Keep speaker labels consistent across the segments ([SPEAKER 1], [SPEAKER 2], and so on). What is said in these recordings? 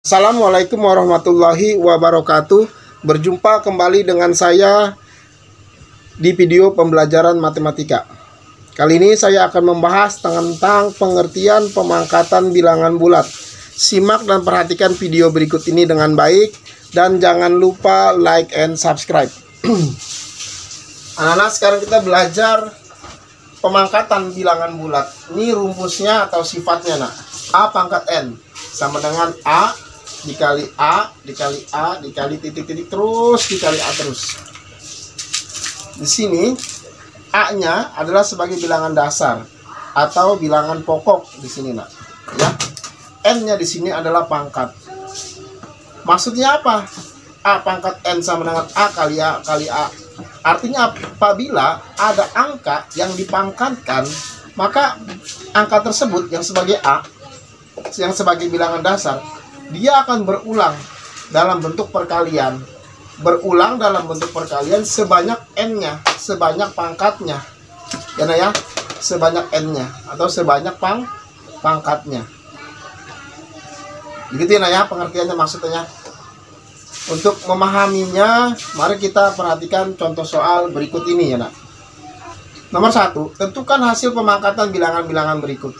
[SPEAKER 1] Assalamualaikum warahmatullahi wabarakatuh. Berjumpa kembali dengan saya di video pembelajaran matematika. Kali ini saya akan membahas tentang pengertian pemangkatan bilangan bulat. Simak dan perhatikan video berikut ini dengan baik, dan jangan lupa like and subscribe. Anak-anak, sekarang kita belajar pemangkatan bilangan bulat. Ini rumusnya atau sifatnya, nak. A pangkat N sama dengan A dikali A dikali A dikali titik-titik terus dikali A terus. Di sini A-nya adalah sebagai bilangan dasar atau bilangan pokok di sini, nak. Ya. N-nya di sini adalah pangkat. Maksudnya apa? A pangkat N sama dengan A kali A kali A. Artinya apabila ada angka yang dipangkatkan, maka angka tersebut yang sebagai A, yang sebagai bilangan dasar, dia akan berulang dalam bentuk perkalian. Berulang dalam bentuk perkalian sebanyak N-nya, sebanyak pangkatnya. Ya, nah ya, sebanyak N-nya atau sebanyak pangkatnya. Begitu ya, nah ya, pengertiannya maksudnya. Untuk memahaminya, mari kita perhatikan contoh soal berikut ini ya, nak. Nomor 1, tentukan hasil pemangkatan bilangan-bilangan berikut.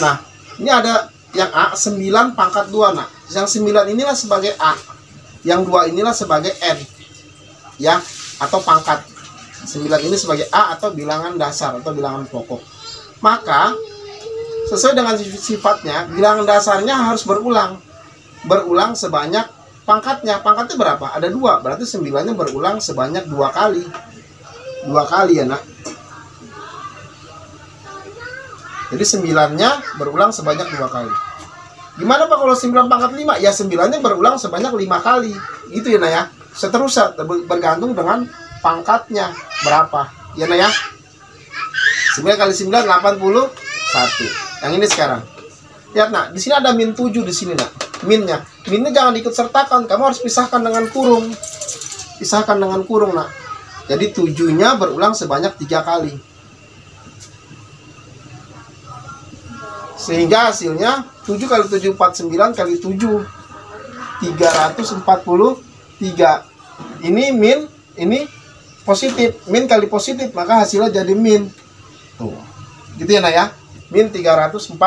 [SPEAKER 1] Nah, ini ada yang A 9 pangkat 2, nak. Yang 9 inilah sebagai A, yang 2 inilah sebagai N, ya, atau pangkat. 9 ini sebagai A atau bilangan dasar atau bilangan pokok. Maka sesuai dengan sifatnya, bilangan dasarnya harus berulang sebanyak pangkatnya. Pangkatnya berapa? Ada 2, berarti 9-nya berulang sebanyak 2 kali. 2 kali ya, nak. Jadi 9-nya berulang sebanyak 2 kali. Gimana Pak kalau 9 pangkat 5? Ya 9-nya berulang sebanyak 5 kali. Gitu ya, nah ya. Seterusnya bergantung dengan pangkatnya berapa. Ya, nah ya. 9 kali 9 81. Yang ini sekarang. Lihat, nah, di sini ada min 7 di sini, nak. Minnya jangan diikut sertakan, kamu harus pisahkan dengan kurung. Pisahkan dengan kurung, nak. Jadi 7-nya berulang sebanyak 3 kali. Sehingga hasilnya 7 kali 7 49 kali 7 343. Ini min, ini positif. Min kali positif, maka hasilnya jadi min. Tuh. Gitu ya, nah ya. Min 343.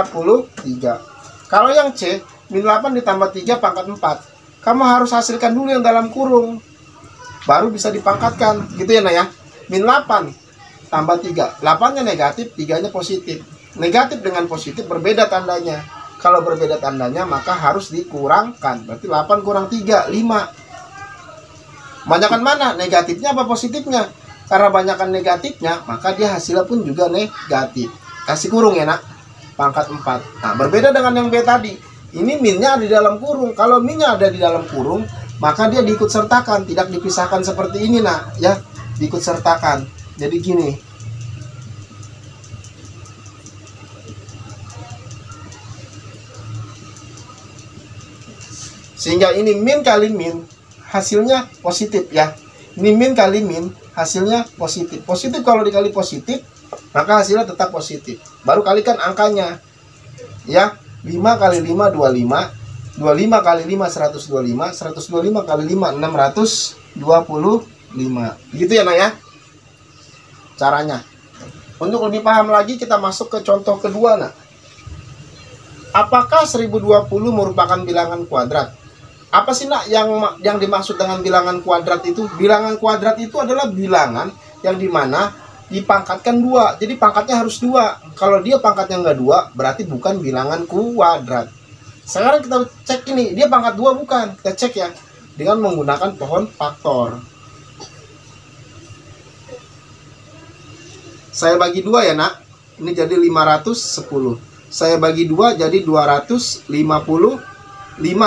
[SPEAKER 1] Kalau yang C, min 8 ditambah 3 pangkat 4. Kamu harus hasilkan dulu yang dalam kurung, baru bisa dipangkatkan. Gitu ya, nah ya. Min 8 tambah 3. 8-nya negatif, 3-nya positif. Negatif dengan positif berbeda tandanya. Kalau berbeda tandanya, maka harus dikurangkan. Berarti 8 kurang 3, 5. Banyakan mana? Negatifnya apa positifnya? Karena banyakan negatifnya, maka dia hasilnya pun juga negatif. Kasih kurung ya, nak. Pangkat 4. Nah, berbeda dengan yang B tadi. Ini minnya ada di dalam kurung. Kalau minnya ada di dalam kurung, maka dia diikut sertakan, tidak dipisahkan seperti ini, nak. Ya, diikut sertakan. Jadi gini. Sehingga ini min kali min, hasilnya positif ya. Ini min kali min, hasilnya positif. Positif kalau dikali positif, maka hasilnya tetap positif. Baru kalikan angkanya. Ya, 5 kali 5 25, 25 kali 5 125, 125 kali 5 625. Gitu ya, nak ya. Caranya. Untuk lebih paham lagi, kita masuk ke contoh kedua, nak. Apakah 1020 merupakan bilangan kuadrat? Apa sih, nak, yang dimaksud dengan bilangan kuadrat itu? Bilangan kuadrat itu adalah bilangan yang dimana dipangkatkan 2. Jadi pangkatnya harus 2. Kalau dia pangkatnya nggak 2, berarti bukan bilangan kuadrat. Sekarang kita cek ini, dia pangkat 2 bukan? Kita cek ya, dengan menggunakan pohon faktor. Saya bagi 2 ya, nak. Ini jadi 510. Saya bagi 2 jadi 255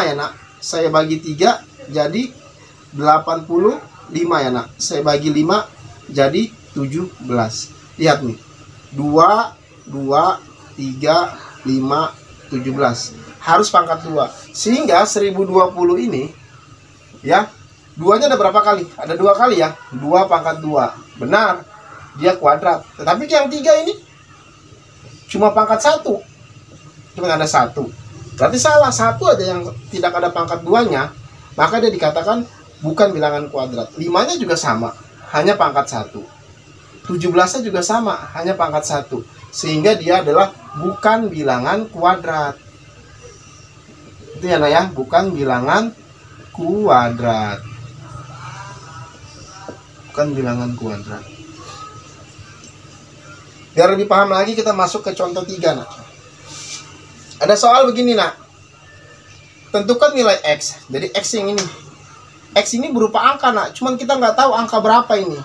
[SPEAKER 1] ya, nak. Saya bagi 3 jadi 85 ya, nak. Saya bagi 5 jadi 17. Lihat nih. 2, 2, 3, 5, 17. Harus pangkat 2. Sehingga 1020 ini, ya, 2-nya ada berapa kali? Ada 2 kali ya. 2 pangkat 2. Benar. Dia kuadrat. Tetapi yang 3 ini cuma pangkat 1. Cuma ada 1. Berarti salah satu aja yang tidak ada pangkat 2-nya, maka dia dikatakan bukan bilangan kuadrat. 5-nya juga sama, hanya pangkat 1. 17-nya juga sama, hanya pangkat 1. Sehingga dia adalah bukan bilangan kuadrat. Itu ya, Nak ya, bukan bilangan kuadrat. Bukan bilangan kuadrat. Biar lebih paham lagi, kita masuk ke contoh 3, Nak. Ada soal begini, Nak. Tentukan nilai X. Jadi X yang ini. X ini berupa angka, Nak. Cuman kita nggak tahu angka berapa ini.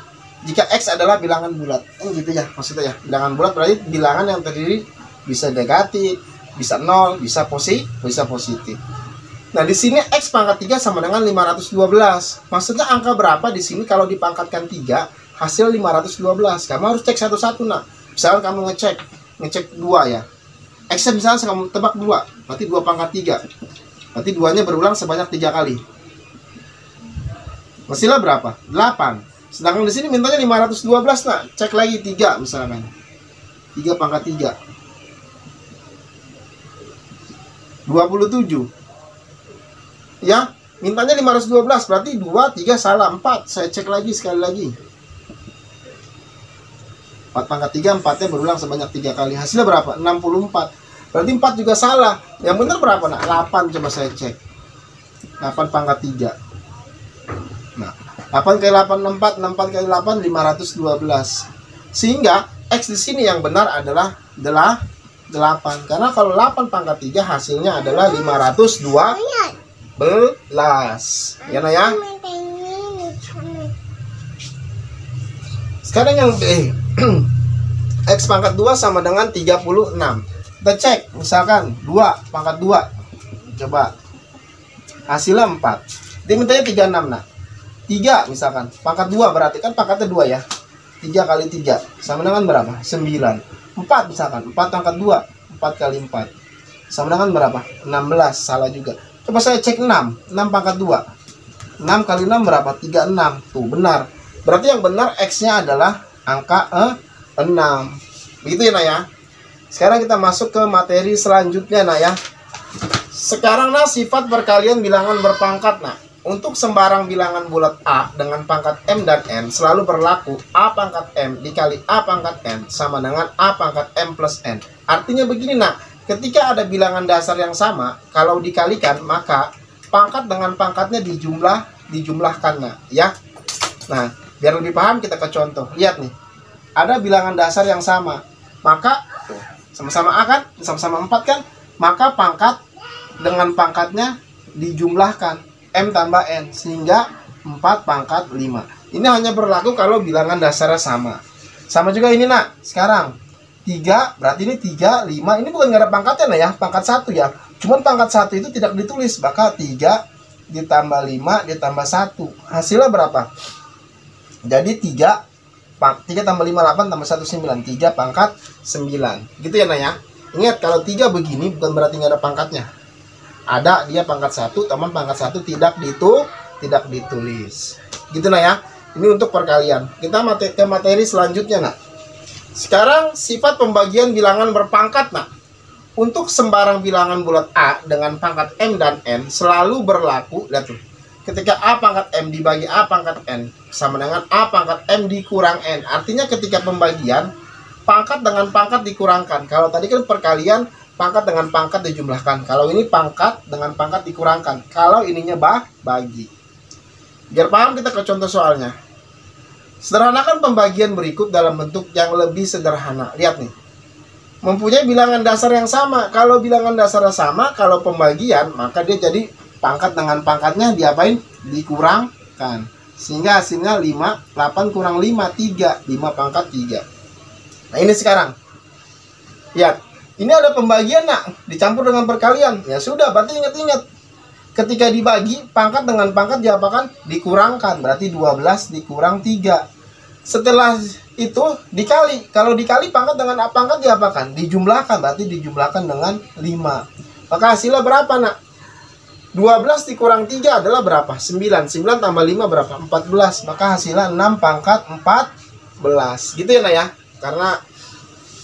[SPEAKER 1] Jika X adalah bilangan bulat. Gitu ya, maksudnya ya. Bilangan bulat berarti bilangan yang terdiri bisa negatif, bisa 0, bisa positif. Nah, di sini X pangkat 3 sama dengan 512. Maksudnya angka berapa di sini kalau dipangkatkan 3, hasil 512. Kamu harus cek satu-satu, Nak. Misalkan kamu ngecek 2 ya. X-nya misalnya kamu tebak 2, berarti 2 pangkat 3. Berarti 2-nya berulang sebanyak 3 kali. Hasilnya berapa? 8. Sedangkan di sini mintanya 512, Nak. Cek lagi 3 misalkan. 3 pangkat 3. 27. Ya, mintanya 512, berarti 2, 3 salah, 4. Saya cek lagi sekali lagi. 4 pangkat 3, 4-nya berulang sebanyak 3 kali. Hasilnya berapa? 64. Berarti 4 juga salah. Yang benar berapa, Nak? 8, coba saya cek. 8 pangkat 3. Nah, 8 kali 8, 64 kali 8, 512. Sehingga X di sini yang benar adalah 8. Karena kalau 8 pangkat 3 hasilnya adalah 512. Ya, Nak ya. Sekarang yang B. X pangkat 2 sama dengan 36. Kita cek, misalkan 2 pangkat 2. Coba. Hasilnya 4. Dia mintanya 36, Nak. 3 misalkan. Pangkat 2 berarti kan pangkatnya 2 ya. 3 kali 3 sama dengan berapa? 9. 4 misalkan. 4 pangkat 2. 4 kali 4. Sama dengan berapa? 16. Salah juga. Coba saya cek 6. 6 pangkat 2. 6 kali 6 berapa? 36. Tuh, benar. Berarti yang benar X-nya adalah angka 6. Begitu ya, Nak ya. Sekarang kita masuk ke materi selanjutnya, Nak ya. Sekarang, Nak, sifat perkalian bilangan berpangkat, Nak. Untuk sembarang bilangan bulat A dengan pangkat M dan N selalu berlaku A pangkat M dikali A pangkat N sama dengan A pangkat M plus N. Artinya begini, Nak. Ketika ada bilangan dasar yang sama, kalau dikalikan, maka pangkat dengan pangkatnya dijumlahkan, Nak, ya. Nah, biar lebih paham kita ke contoh. Lihat nih. Ada bilangan dasar yang sama. Maka sama-sama A kan? Sama-sama 4 kan? Maka pangkat dengan pangkatnya dijumlahkan. M tambah N. Sehingga 4 pangkat 5. Ini hanya berlaku kalau bilangan dasarnya sama. Sama juga ini, Nak. Sekarang 3, berarti ini 3, 5. Ini bukan nggak ada pangkatnya, Nak ya. Pangkat 1 ya. Cuman pangkat 1 itu tidak ditulis. Maka 3 ditambah 5 ditambah 1. Hasilnya berapa? Jadi 3 tambah 5, 8 tambah 1, 9. 3 pangkat 9. Gitu ya, Nak ya. Ingat, kalau 3 begini bukan berarti nggak ada pangkatnya. Ada, dia pangkat 1, teman pangkat 1 tidak ditulis. Gitu, Nak ya. Ini untuk perkalian. Kita ke materi selanjutnya, Nak. Sekarang sifat pembagian bilangan berpangkat, Nak. Untuk sembarang bilangan bulat A dengan pangkat M dan N selalu berlaku, lihat tuh. Ketika A pangkat M dibagi A pangkat N sama dengan A pangkat M dikurang N. Artinya ketika pembagian, pangkat dengan pangkat dikurangkan. Kalau tadi kan perkalian, pangkat dengan pangkat dijumlahkan. Kalau ini pangkat dengan pangkat dikurangkan. Kalau ininya bagi. Biar paham kita ke contoh soalnya. Sederhanakan pembagian berikut dalam bentuk yang lebih sederhana. Lihat nih. Mempunyai bilangan dasar yang sama. Kalau bilangan dasarnya sama, kalau pembagian, maka dia jadi pangkat dengan pangkatnya diapain? Dikurangkan. Sehingga hasilnya 5, 8 kurang 5, 3. 5 pangkat 3. Nah, ini sekarang. Lihat. Ini ada pembagian, Nak. Dicampur dengan perkalian. Ya sudah, berarti ingat-ingat. Ketika dibagi, pangkat dengan pangkat diapakan? Dikurangkan. Berarti 12 dikurang 3. Setelah itu dikali. Kalau dikali, pangkat dengan pangkat diapakan? Dijumlahkan. Berarti dijumlahkan dengan 5. Maka hasilnya berapa, Nak? 12 dikurang 3 adalah berapa? 9. 9 tambah 5 berapa? 14. Maka hasilnya 6 pangkat 14. Gitu ya, Nak ya. Karena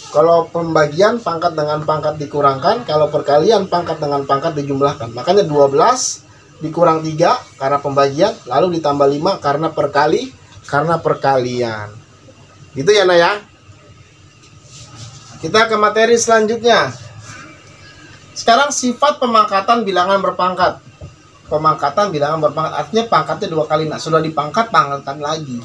[SPEAKER 1] Kalau pembagian pangkat dengan pangkat dikurangkan, kalau perkalian pangkat dengan pangkat dijumlahkan. Makanya 12 dikurang 3 karena pembagian, lalu ditambah 5 karena perkalian. Gitu ya, Nak ya. Kita ke materi selanjutnya. Sekarang sifat pemangkatan bilangan berpangkat. Pemangkatan bilangan berpangkat artinya pangkatnya 2 kali. Nah, sudah dipangkat, pangkatkan lagi.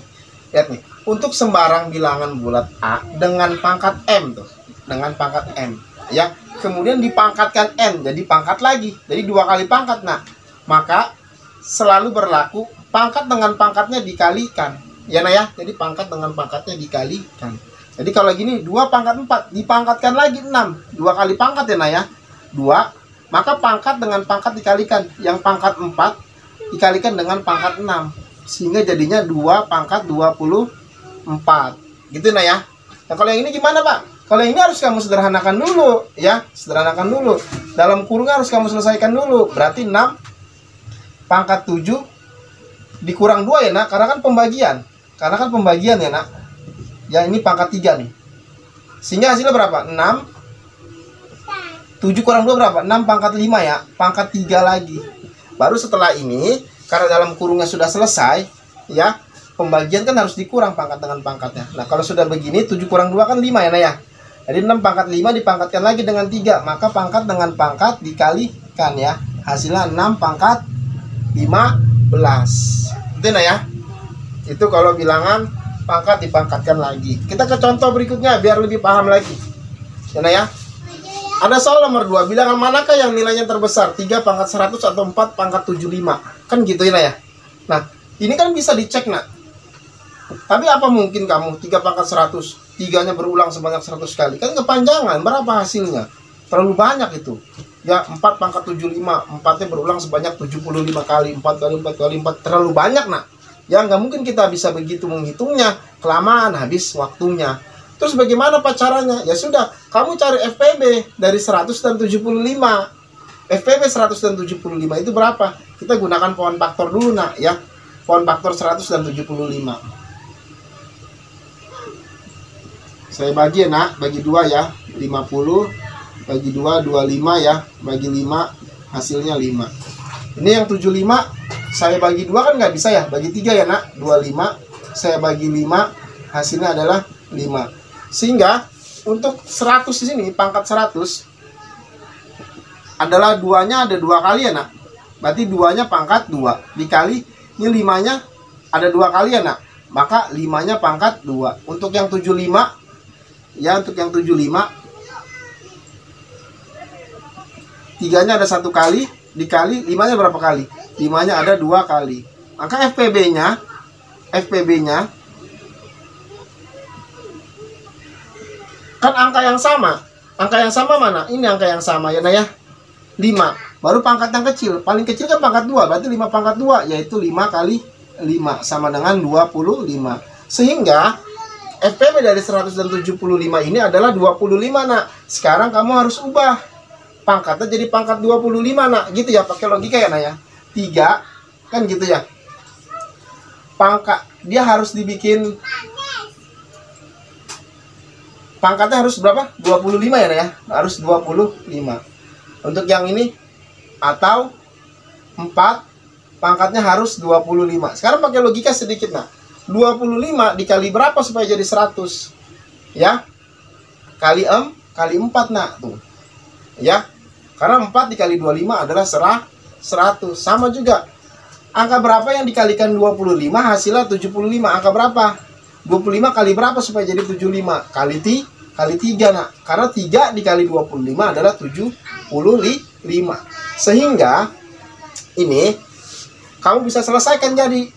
[SPEAKER 1] Lihat nih, untuk sembarang bilangan bulat A dengan pangkat M tuh, dengan pangkat M, ya. Kemudian dipangkatkan N, jadi pangkat lagi. Jadi 2 kali pangkat. Nah, maka selalu berlaku pangkat dengan pangkatnya dikalikan. Ya, nah ya. Jadi pangkat dengan pangkatnya dikalikan. Jadi kalau gini 2 pangkat 4 dipangkatkan lagi 6. 2 kali pangkat ya, nah ya. 2, maka pangkat dengan pangkat dikalikan. Yang pangkat 4 dikalikan dengan pangkat 6. Sehingga jadinya 2 pangkat 24. Gitu nah ya. Nah, kalau yang ini gimana, Pak? Kalau ini harus kamu sederhanakan dulu, ya. Sederhanakan dulu. Dalam kurung harus kamu selesaikan dulu. Berarti 6 pangkat 7 dikurang 2 ya, Nak. Karena kan pembagian. Ya, Nak. Ya, ini pangkat 3 nih. Sehingga hasilnya berapa? 6. 7 kurang 2 berapa? 6 pangkat 5 ya. Pangkat 3 lagi. Baru setelah ini, karena dalam kurungnya sudah selesai, ya, pembagian kan harus dikurang pangkat dengan pangkatnya. Nah, kalau sudah begini, 7 kurang 2 kan 5 ya, Nah ya. Jadi 6 pangkat 5 dipangkatkan lagi dengan 3. Maka pangkat dengan pangkat dikalikan ya. Hasilnya 6 pangkat 15. Itu nah ya. Itu kalau bilangan pangkat dipangkatkan lagi. Kita ke contoh berikutnya biar lebih paham lagi. Ya, nah ya. Ada soal nomor 2, bilangan manakah yang nilainya terbesar? 3 pangkat 100 atau 4 pangkat 75? Kan gitu ya, Nah ya. Nah, ini kan bisa dicek, Nak. Tapi apa mungkin kamu 3 pangkat 100, 3-nya berulang sebanyak 100 kali? Kan kepanjangan, berapa hasilnya? Terlalu banyak itu. Ya, 4 pangkat 75, 4-nya berulang sebanyak 75 kali. 4 kali 4 kali 4, terlalu banyak, Nak. Ya, nggak mungkin kita bisa begitu menghitungnya. Kelamaan, habis waktunya. Terus bagaimana Pak caranya? Ya sudah, kamu cari FPB dari 100 dan 75. FPB 100 dan 75 itu berapa? Kita gunakan pohon faktor dulu, Nak, ya. Pohon faktor 100 dan 75. Saya bagi ya, Nak, bagi 2 ya. 50 bagi 2 25 ya. Bagi 5 hasilnya 5. Ini yang 75 saya bagi 2 kan nggak bisa ya. Bagi 3 ya, Nak. 25 saya bagi 5 hasilnya adalah 5. Sehingga untuk 100 di sini, pangkat 100 adalah 2-nya ada 2 kali ya, Nak. Berarti 2-nya pangkat 2 dikali ini 5-nya ada 2 kali ya, Nak. Maka 5-nya pangkat 2. Untuk yang 75 ya, untuk yang 75 3-nya ada 1 kali dikali 5-nya berapa kali? 5-nya ada 2 kali. Maka FPB-nya kan angka yang sama. Angka yang sama mana? Ini angka yang sama ya, Nah ya. 5. Baru pangkat yang kecil. Paling kecil kan pangkat 2. Berarti 5 pangkat 2. Yaitu 5 kali 5. Sama dengan 25. Sehingga FPB dari 100 dan 75 ini adalah 25, Nak. Sekarang kamu harus ubah. Pangkatnya jadi pangkat 25, Nak. Gitu ya, pakai logika ya, Nah ya. 3. Kan gitu ya. Pangkat. Dia harus dibikin. Pangkatnya harus berapa? 25 ya, Nah ya. Harus 25. Untuk yang ini atau 4 pangkatnya harus 25. Sekarang pakai logika sedikit, Nah. 25 dikali berapa supaya jadi 100? Ya. Kali 4, Nak, tuh. Ya. Karena 4 dikali 25 adalah 100. Sama juga. Angka berapa yang dikalikan 25 hasilnya 75? Angka berapa? 25 kali berapa supaya jadi 75? Kali 3, Nak. Karena 3 dikali 25 adalah 75. Sehingga ini kamu bisa selesaikan jadi.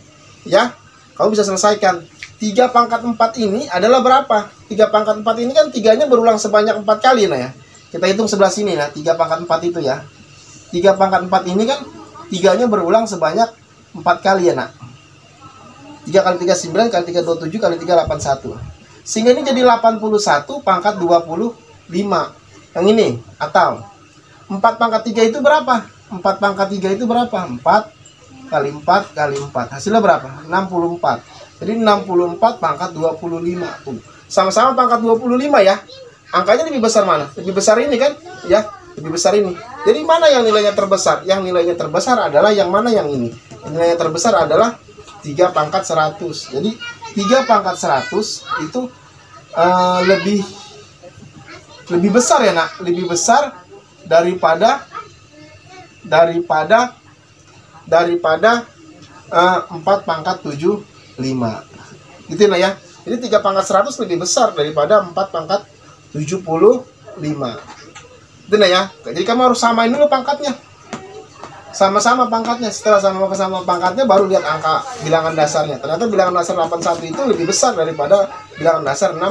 [SPEAKER 1] Ya. Kamu bisa selesaikan. 3 pangkat 4 ini adalah berapa? 3 pangkat 4 ini kan 3-nya berulang sebanyak 4 kali, Nah ya. Kita hitung sebelah sini, Nah. 3 pangkat 4 itu ya. 3 pangkat 4 ini kan 3-nya berulang sebanyak 4 kali ya, Nak. 3 kali 3 9, kali 3 27, kali 3 81. Sehingga ini jadi 81 pangkat 25. Yang ini, atau 4 pangkat 3 itu berapa? 4 pangkat 3 itu berapa? 4 kali 4 kali 4. Hasilnya berapa? 64. Jadi 64 pangkat 25. Sama-sama pangkat 25 ya. angkanya lebih besar mana? Lebih besar ini kan? Ya, lebih besar ini. Jadi mana yang nilainya terbesar? Yang nilainya terbesar adalah yang mana yang ini? Nilainya terbesar adalah 3 pangkat 100. Jadi 3 pangkat 100 itu lebih besar ya nak, lebih besar daripada 4 pangkat 75. Gitu nah ya. Jadi 3 pangkat 100 lebih besar daripada 4 pangkat 75. Itu nah ya. Jadi kamu harus samain dulu pangkatnya. Sama-sama pangkatnya. Setelah sama-sama pangkatnya baru lihat angka bilangan dasarnya. Ternyata bilangan dasar 81 itu lebih besar daripada bilangan dasar 64.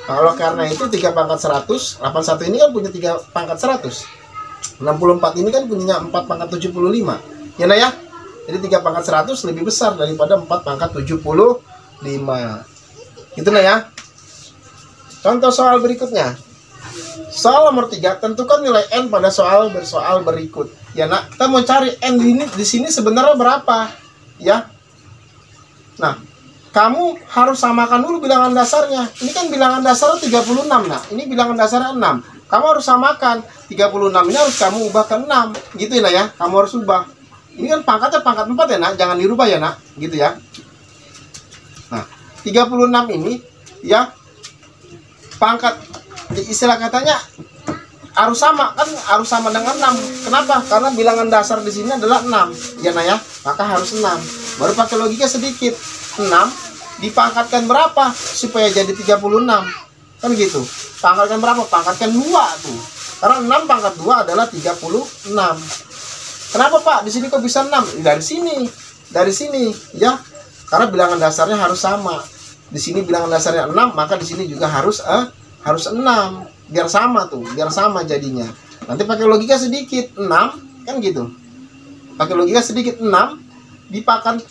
[SPEAKER 1] Nah, kalau karena itu 3 pangkat 100, 81 ini kan punya 3 pangkat 100. 64 ini kan punya 4 pangkat 75. Ya nah ya. Jadi 3 pangkat 100 lebih besar daripada 4 pangkat 75. Itu nah ya. Contoh soal berikutnya. Soal nomor 3, tentukan nilai N pada soal berikut. Ya nak, kita mau cari N ini di sini sebenarnya berapa? Ya. Nah, kamu harus samakan dulu bilangan dasarnya. Ini kan bilangan dasarnya 36 nah. Ini bilangan dasarnya 6. Kamu harus samakan. 36 ini harus kamu ubah ke 6. Gitu ya nak ya. Kamu harus ubah. Ini kan pangkatnya pangkat 4 ya nak. Jangan dirubah ya nak. Gitu ya. Nah, 36 ini ya pangkat, istilah katanya harus sama kan, harus sama dengan 6. Kenapa? Karena bilangan dasar di sini adalah 6 ya nah ya, maka harus 6. Baru pakai logika sedikit. 6 dipangkatkan berapa supaya jadi 36 kan gitu. Pangkatkan berapa? Pangkatkan 2 tuh, karena 6 pangkat 2 adalah 36. Kenapa Pak di sini kok bisa 6? Dari sini ya, karena bilangan dasarnya harus sama. Di sini bilangan dasarnya 6, maka di sini juga harus 6. Biar sama tuh, biar sama jadinya. Nanti pakai logika sedikit, 6 kan gitu. Pakai logika sedikit, 6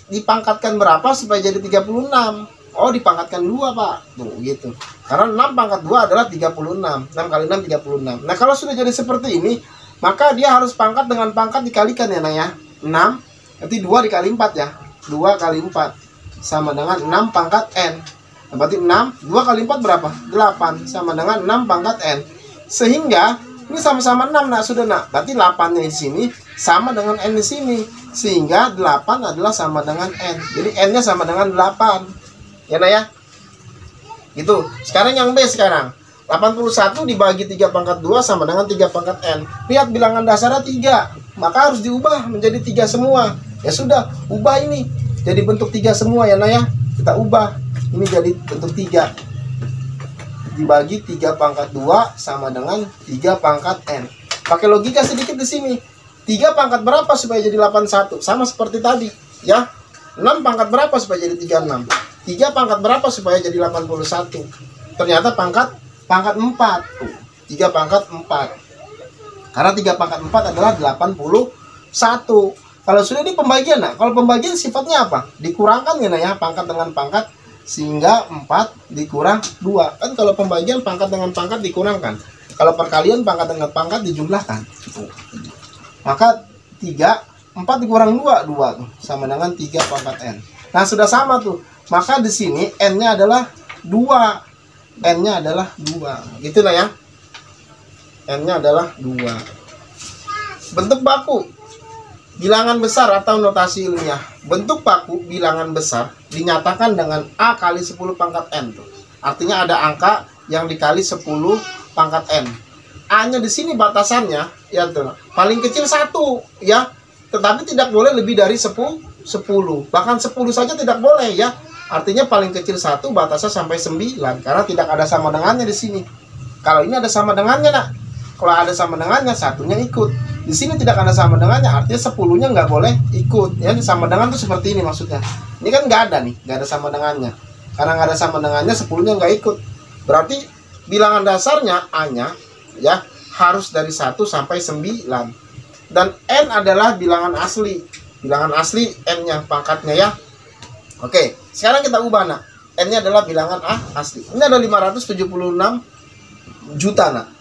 [SPEAKER 1] dipangkatkan berapa supaya jadi 36? Oh, dipangkatkan 2 Pak. Tuh gitu. Karena 6 pangkat 2 adalah 36. 6 kali 6 36. Nah, kalau sudah jadi seperti ini, maka dia harus pangkat dengan pangkat dikalikan ya, nah ya. 6 nanti 2 dikali 4 ya. 2 kali 4 sama dengan 6 pangkat N. Nah, berarti 6, 2 kali 4 berapa? 8, sama dengan 6 pangkat N. Sehingga, ini sama-sama 6, nah sudah nak. Berarti 8-nya di sini sama dengan N di sini. Sehingga 8 adalah sama dengan N. Jadi N-nya sama dengan 8. Ya nah ya? Gitu. Sekarang yang B sekarang. 81 dibagi 3 pangkat 2 sama dengan 3 pangkat N. Lihat bilangan dasarnya 3. Maka harus diubah menjadi 3 semua. Ya sudah, ubah ini. Jadi bentuk 3 semua ya nah ya. Kita ubah. Ini jadi bentuk 3. Dibagi 3 pangkat 2 sama dengan 3 pangkat N. Pakai logika sedikit di sini. 3 pangkat berapa supaya jadi 81? Sama seperti tadi, ya. 6 pangkat berapa supaya jadi 36? 3 pangkat berapa supaya jadi 81? Ternyata pangkat 4. Tuh, 3 pangkat 4. Karena 3 pangkat 4 adalah 81. Kalau sudah di pembagian, nah, kalau pembagian sifatnya apa? Dikurangkan ya, nah ya, pangkat dengan pangkat, sehingga 4 dikurang 2. Kan kalau pembagian pangkat dengan pangkat dikurangkan. Kalau perkalian pangkat dengan pangkat dijumlahkan. Maka 4 dikurang 2 tuh, sama dengan 3 pangkat N. Nah, sudah sama tuh. Maka di sini N-nya adalah 2. N-nya adalah 2. Gitu lah ya. N-nya adalah 2. Bentuk baku bilangan besar atau notasi ilmiah. Bentuk baku bilangan besar dinyatakan dengan A kali 10 pangkat N tuh. Artinya ada angka yang dikali 10 pangkat N. A-nya di sini batasannya ya tuh, paling kecil 1 ya. Tetapi tidak boleh lebih dari 10. Bahkan 10 saja tidak boleh ya. Artinya paling kecil 1 batasnya sampai 9 karena tidak ada sama dengannya di sini. Kalau ini ada sama dengannya nak. Kalau ada sama dengannya, satunya ikut. Di sini tidak ada sama dengannya, artinya 10-nya nggak boleh ikut. Ya, sama dengan tuh seperti ini maksudnya. Ini kan nggak ada nih, nggak ada sama dengannya. Karena nggak ada sama dengannya, 10-nya nggak ikut. Berarti bilangan dasarnya A-nya ya harus dari 1 sampai 9. Dan N adalah bilangan asli. Bilangan asli N-nya, pangkatnya ya. Oke, sekarang kita ubah nak. N-nya adalah bilangan A asli. Ini ada 576 juta nak.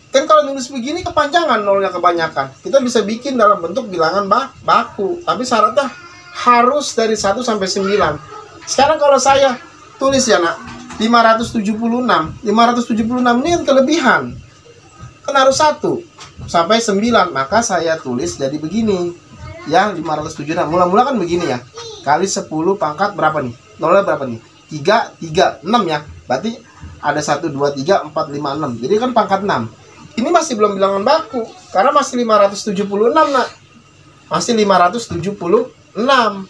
[SPEAKER 1] Kan kalau nulis begini kepanjangan, nolnya kebanyakan. Kita bisa bikin dalam bentuk bilangan baku. Tapi syaratnya harus dari 1 sampai 9. Sekarang kalau saya tulis ya nak, 576. 576 ini kan kelebihan. Kan harus 1 sampai 9. Maka saya tulis jadi begini. Ya, 576. Mula-mula kan begini ya. Kali 10 pangkat berapa nih? Nolnya berapa nih? 3, 3, 6 ya. Berarti ada 1, 2, 3, 4, 5, 6. Jadi kan pangkat 6. Ini masih belum bilangan baku. Karena masih 576 nak. Masih 576.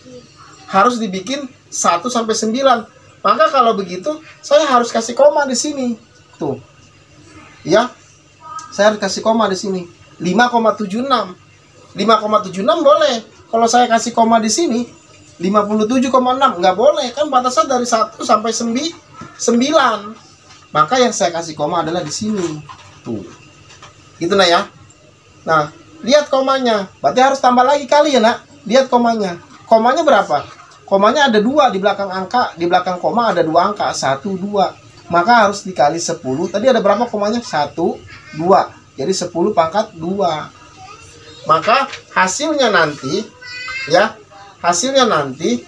[SPEAKER 1] Harus dibikin 1 sampai 9. Maka kalau begitu, saya harus kasih koma di sini. Tuh. Ya. Saya harus kasih koma di sini. 5,76. 5,76 boleh. Kalau saya kasih koma di sini, 57,6 nggak boleh. Kan batasnya dari 1 sampai 9. Maka yang saya kasih koma adalah di sini. Tuh. Gitu nah ya. Nah, lihat komanya. Berarti harus tambah lagi kali ya nak. Lihat komanya. Komanya berapa? Komanya ada 2 di belakang angka, di belakang koma ada 2 angka, 1, 2. Maka harus dikali 10. Tadi ada berapa komanya? 1, 2. Jadi 10 pangkat 2. Maka hasilnya nanti, ya, hasilnya nanti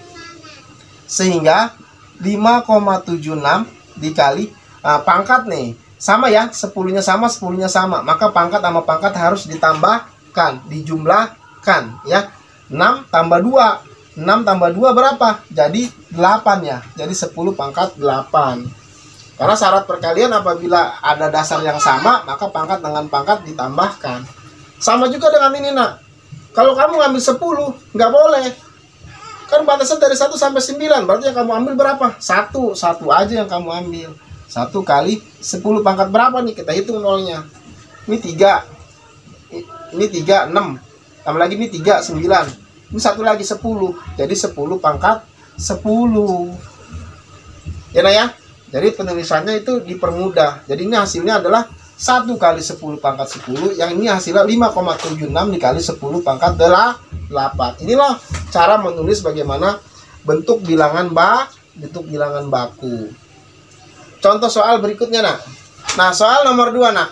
[SPEAKER 1] sehingga 5,76 dikali pangkat nih. Sama ya, 10-nya sama, 10-nya sama. Maka pangkat sama pangkat harus ditambahkan, dijumlahkan, ya. 6 tambah 2. 6 tambah 2 berapa? Jadi 8 ya. Jadi 10 pangkat 8. Karena syarat perkalian apabila ada dasar yang sama, maka pangkat dengan pangkat ditambahkan. Sama juga dengan ini nak. Kalau kamu ngambil 10, nggak boleh. Kan batasnya dari 1 sampai 9. Berarti yang kamu ambil berapa? 1. 1 aja yang kamu ambil. 1 kali 10 pangkat berapa nih? Kita hitung nolnya. Ini 3. Ini 3, 6. Tambah lagi ini 3, 9. Ini 1 lagi 10. Jadi 10 pangkat 10. Ya nah ya. Jadi penulisannya itu dipermudah. Jadi ini hasilnya adalah 1 kali 10 pangkat 10. Yang ini hasilnya 5,76 dikali 10 pangkat 8. Inilah cara menulis bagaimana bentuk bilangan baku. Contoh soal berikutnya nak. Nah, soal nomor 2 nak.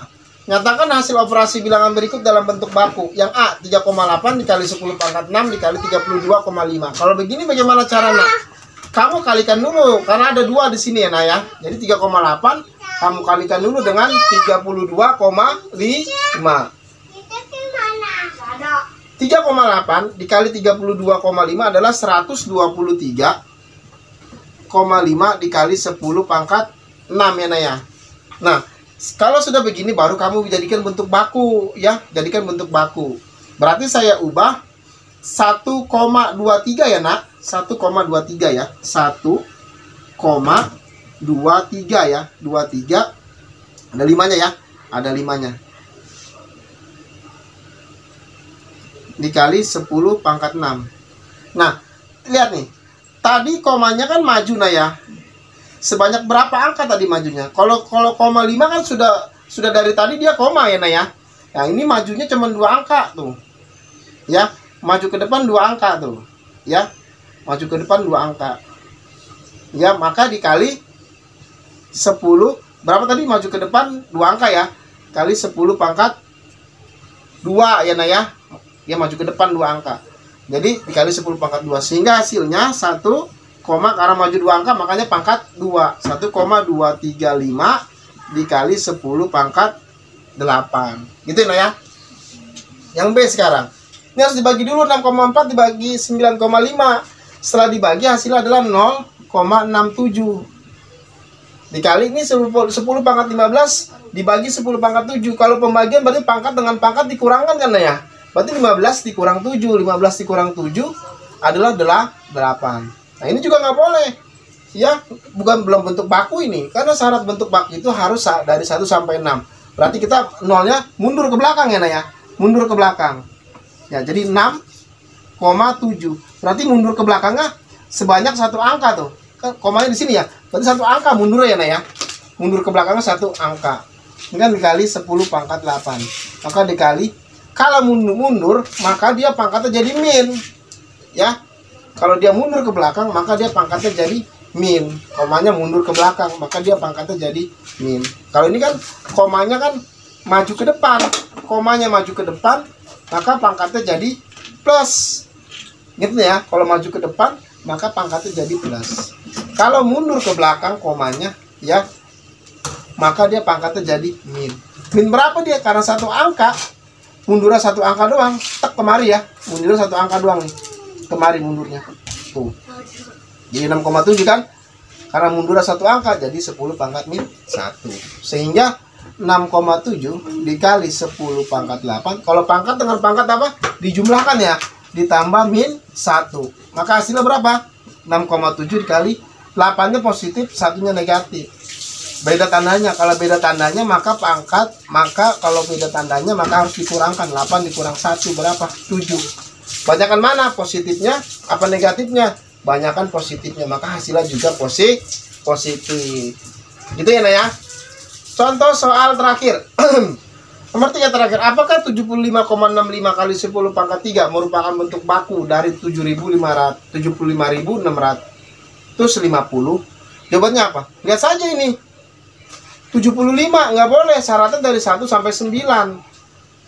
[SPEAKER 1] Nyatakan hasil operasi bilangan berikut dalam bentuk baku. Yang A, 3,8 dikali 10 pangkat 6 dikali 32,5. Kalau begini bagaimana caranya? Kamu kalikan dulu, karena ada 2 di sini ya, Nak ya. Jadi 3,8 kamu kalikan dulu dengan 32,5. 3,8 dikali 32,5 adalah 123,5 dikali 10 pangkat 6 ya, Nak ya. Nah, kalau sudah begini baru kamu jadikan bentuk baku ya, jadikan bentuk baku. Berarti saya ubah 1,23 ya nak, 1,23 ya, 1,23 ya, 23 ada 5-nya ya, ada 5-nya dikali 10 pangkat 6. Nah, lihat nih, tadi komanya kan maju nah ya. Sebanyak berapa angka tadi majunya? Kalau koma 5 kan sudah dari tadi dia koma ya, nah ya. Nah, ini majunya cuma 2 angka tuh. Ya, maju ke depan 2 angka tuh. Ya. Maju ke depan 2 angka. Ya, maka dikali 10. Berapa tadi maju ke depan 2 angka ya? Kali 10 pangkat 2 ya, nah ya. Ya, maju ke depan 2 angka. Jadi dikali 10 pangkat 2 sehingga hasilnya 1, karena maju 2 angka makanya pangkat 2. 1,235 dikali 10 pangkat 8. Gitu ya. Yang B sekarang. Ini harus dibagi dulu, 6,4 dibagi 9,5. Setelah dibagi hasilnya adalah 0,67. Dikali ini 10 pangkat 15 dibagi 10 pangkat 7. Kalau pembagian berarti pangkat dengan pangkat dikurangkan kan ya. Berarti 15 dikurang 7. 15 dikurang 7 adalah 8. Nah, ini juga nggak boleh. Ya, belum bentuk baku ini. Karena syarat bentuk baku itu harus dari 1 sampai 6. Berarti kita nolnya mundur ke belakang ya, Nak ya. Mundur ke belakang. Ya, jadi 6,7. Berarti mundur ke belakangnya sebanyak 1 angka tuh. Kan komanya di sini ya. Berarti 1 angka mundur ya, Nak ya. Mundur ke belakangnya 1 angka. Ini kan dikali 10 pangkat 8. Maka dikali, kalau mundur, maka dia pangkatnya jadi min. Ya. Kalau dia mundur ke belakang, maka dia pangkatnya jadi min. Komanya mundur ke belakang, maka dia pangkatnya jadi min. Kalau ini kan komanya kan maju ke depan. Komanya maju ke depan, maka pangkatnya jadi plus. Gitu ya. Kalau maju ke depan, maka pangkatnya jadi plus. Kalau mundur ke belakang, komanya ya, maka dia pangkatnya jadi min. Min berapa dia? Karena satu angka, mundurnya satu angka doang, tek kemari ya, mundurnya satu angka doang nih, kemari mundurnya, tuh, jadi 6,7 kan, karena mundurnya satu angka, jadi 10 pangkat min 1, sehingga 6,7 dikali 10 pangkat 8, kalau pangkat dengan pangkat apa? Dijumlahkan ya, ditambah min 1, maka hasilnya berapa? 6,7 dikali 8-nya positif, 1-nya negatif. Beda tandanya, kalau beda tandanya maka pangkat, maka kalau beda tandanya maka harus dikurangkan, 8 dikurang 1 berapa? 7. Banyakan mana? Positifnya apa negatifnya? Banyakan positifnya, maka hasilnya juga positif. Gitu ya, Nak ya. Contoh soal terakhir. Nomor 3 terakhir. Apakah 75,65 kali 10 pangkat 3 merupakan bentuk baku dari 75.650? Jawabannya apa? Lihat saja ini. 75 nggak boleh, syaratnya dari 1 sampai 9.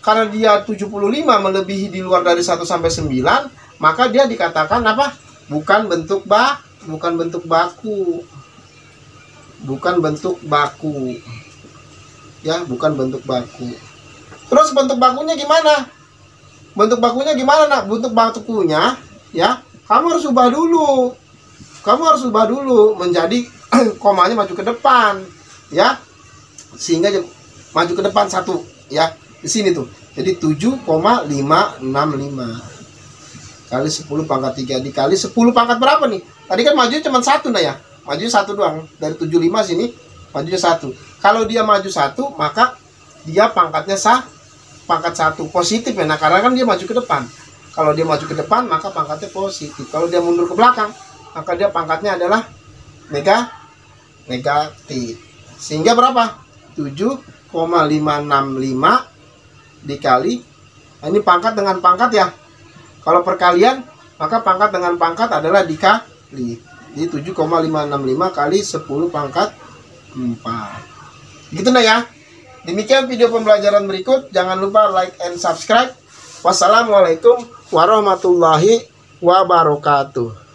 [SPEAKER 1] Karena dia 75 melebihi di luar dari 1 sampai 9, maka dia dikatakan apa? Bukan bentuk baku. Bukan bentuk baku. Ya, bukan bentuk baku. Terus bentuk bakunya gimana? Bentuk bakunya gimana, Nak? Bentuk bakunya ya, kamu harus ubah dulu. Menjadi komanya maju ke depan, ya. Sehingga maju ke depan 1 ya, di sini tuh. Jadi 7,565 kali 10 pangkat 3 dikali 10 pangkat berapa nih? Tadi kan maju cuma 1, Nah ya. Maju 1 doang. Dari 75 sini majunya 1. Kalau dia maju 1, maka dia pangkatnya pangkat 1 positif ya. Nah, karena kan dia maju ke depan. Kalau dia maju ke depan, maka pangkatnya positif. Kalau dia mundur ke belakang, maka dia pangkatnya adalah negatif. Sehingga berapa? 7,565 dikali, ini pangkat dengan pangkat ya. Kalau perkalian, maka pangkat dengan pangkat adalah dikali. Jadi 7,565 kali 10 pangkat 4. Gitu, Nah ya. Demikian video pembelajaran berikut. Jangan lupa like and subscribe. Wassalamualaikum warahmatullahi wabarakatuh.